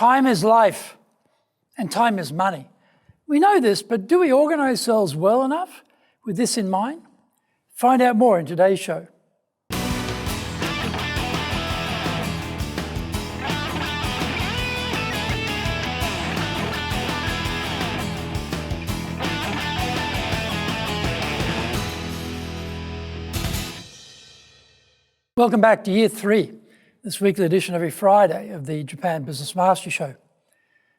Time is life, and time is money. We know this, but do we organise ourselves well enough with this in mind? Find out more in today's show. Welcome back to Year 3, this weekly edition every Friday of the Japan Business Mastery Show.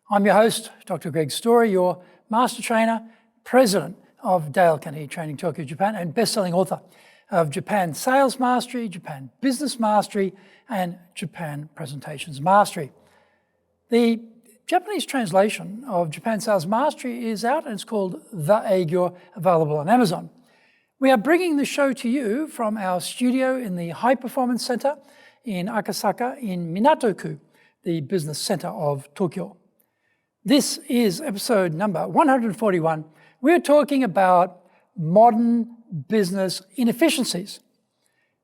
I'm your host, Dr. Greg Story, your Master Trainer, President of Dale Carnegie Training Tokyo, Japan, and best-selling author of Japan Sales Mastery, Japan Business Mastery, and Japan Presentations Mastery. The Japanese translation of Japan Sales Mastery is out, and it's called The Aigyo, available on Amazon. We are bringing the show to you from our studio in the High Performance Center in Akasaka in Minato-ku, the business center of Tokyo. This is episode number 141. We're talking about modern business inefficiencies.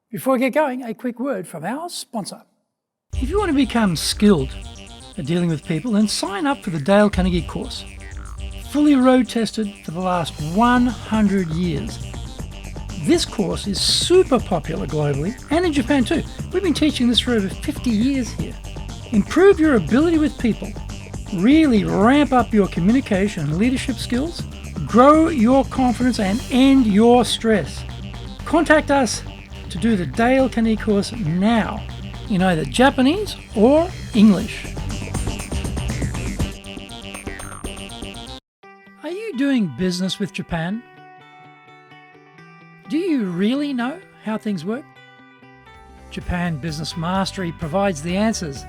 Before we get going, a quick word from our sponsor. If you want to become skilled at dealing with people, then sign up for the Dale Carnegie course. Fully road tested for the last 100 years. This course is super popular globally and in Japan too. We've been teaching this for over 50 years here. Improve your ability with people, really ramp up your communication and leadership skills, grow your confidence and end your stress. Contact us to do the Dale Carnegie course now in either Japanese or English. Are you doing business with Japan? Do you really know how things work? Japan Business Mastery provides the answers.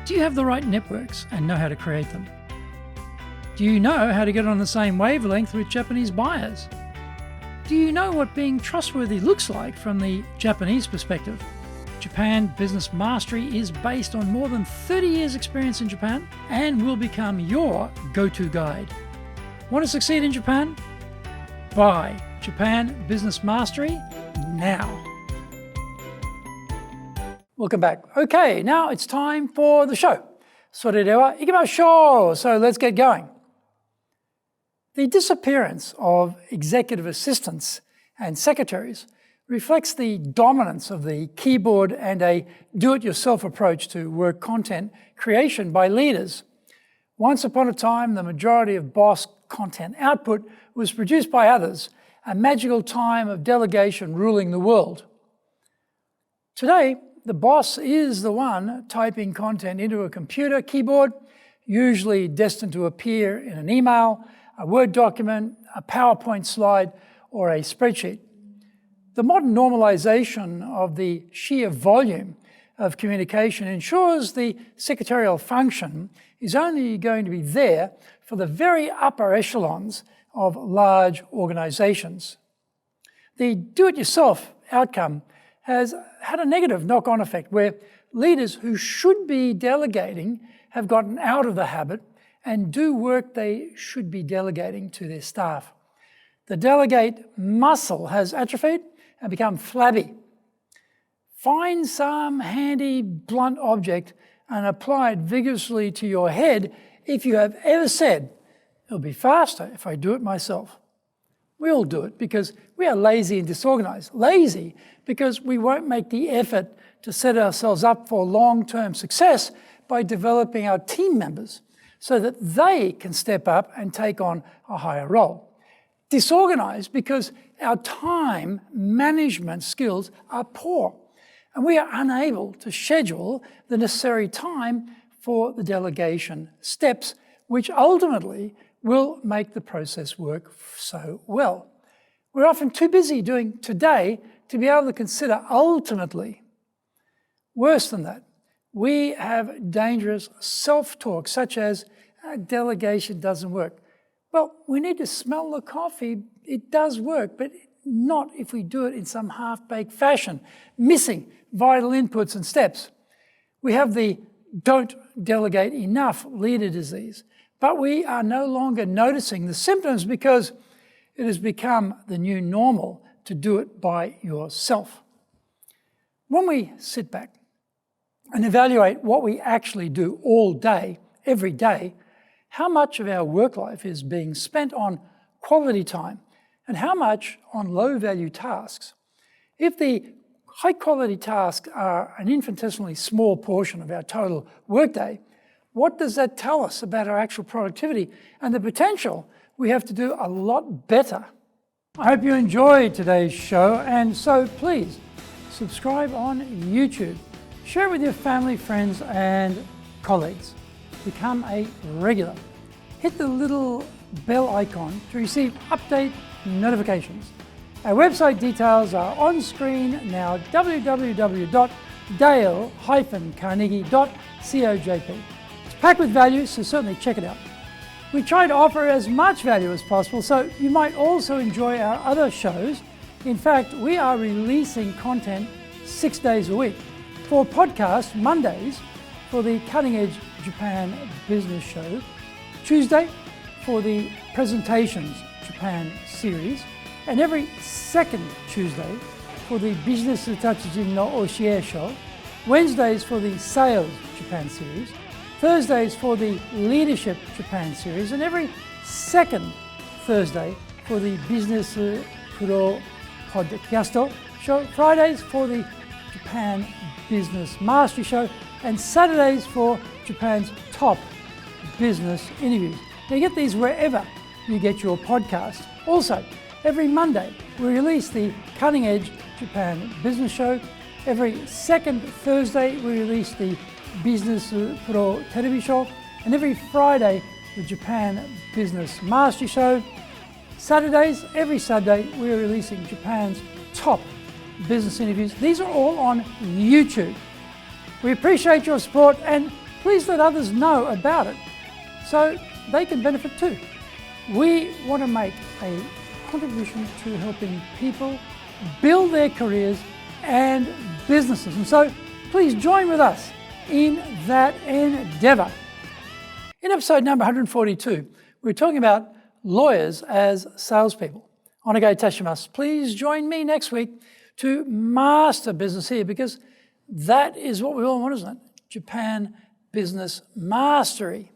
Do you have the right networks and know how to create them? Do you know how to get on the same wavelength with Japanese buyers? Do you know what being trustworthy looks like from the Japanese perspective? Japan Business Mastery is based on more than 30 years' experience in Japan and will become your go-to guide. Want to succeed in Japan? Buy Japan Business Mastery now. Welcome back. Okay, now it's time for the show. それでは行きましょう. So let's get going. The disappearance of executive assistants and secretaries reflects the dominance of the keyboard and a do-it-yourself approach to work content creation by leaders. Once upon a time, the majority of boss content output was produced by others, a magical time of delegation ruling the world. Today, the boss is the one typing content into a computer keyboard, usually destined to appear in an email, a Word document, a PowerPoint slide, or a spreadsheet. The modern normalization of the sheer volume of communication ensures the secretarial function is only going to be there for the very upper echelons of large organizations. The do-it-yourself outcome has had a negative knock-on effect where leaders who should be delegating have gotten out of the habit and do work they should be delegating to their staff. The delegate muscle has atrophied and become flabby. Find some handy blunt object and apply it vigorously to your head if you have ever said, "It'll be faster if I do it myself." We all do it because we are lazy and disorganized. Lazy because we won't make the effort to set ourselves up for long-term success by developing our team members so that they can step up and take on a higher role. Disorganized because our time management skills are poor and we are unable to schedule the necessary time for the delegation steps, which ultimately will make the process work so well. We're often too busy doing today to be able to consider ultimately. Worse than that, we have dangerous self-talk such as, delegation doesn't work. Well, we need to smell the coffee. It does work, but not if we do it in some half-baked fashion, missing vital inputs and steps. We have the don't delegate enough leader disease, but we are no longer noticing the symptoms because it has become the new normal to do it by yourself. When we sit back and evaluate what we actually do all day every day, how much of our work life is being spent on quality time and how much on low-value tasks. If the high-quality tasks are an infinitesimally small portion of our total workday, what does that tell us about our actual productivity and the potential we have to do a lot better? I hope you enjoyed today's show, and so please subscribe on YouTube. Share it with your family, friends, and colleagues. Become a regular. Hit the little bell icon to receive update notifications. Our website details are on screen now, www.dale-carnegie.cojp. It's packed with value, so certainly check it out. We try to offer as much value as possible, so you might also enjoy our other shows. In fact, we are releasing content 6 days a week. For podcasts, Mondays for the Cutting Edge Japan Business Show, Tuesday for the Presentations Japan series, and every second Tuesday for the Business Tatsujin no Oshie Show, Wednesdays for the Sales Japan series, Thursdays for the Leadership Japan series, and every second Thursday for the Business Pro Podcast Show, Fridays for the Japan Business Mastery Show, and Saturdays for Japan's top business interviews. Now, you get these wherever you get your podcast. Also, every Monday we release the Cutting Edge Japan Business Show. Every second Thursday we release the Business Pro Television Show, and every Friday the Japan Business Mastery Show. Saturdays, every Saturday, we're releasing Japan's top business interviews. These are all on YouTube. We appreciate your support, and please let others know about it so they can benefit too. We want to make a contribution to helping people build their careers and businesses, and so please join with us in that endeavour. In episode number 142, we're talking about lawyers as salespeople. Onegai tashimasu. Please join me next week to master business here, because that is what we all want, isn't it? Japan business mastery.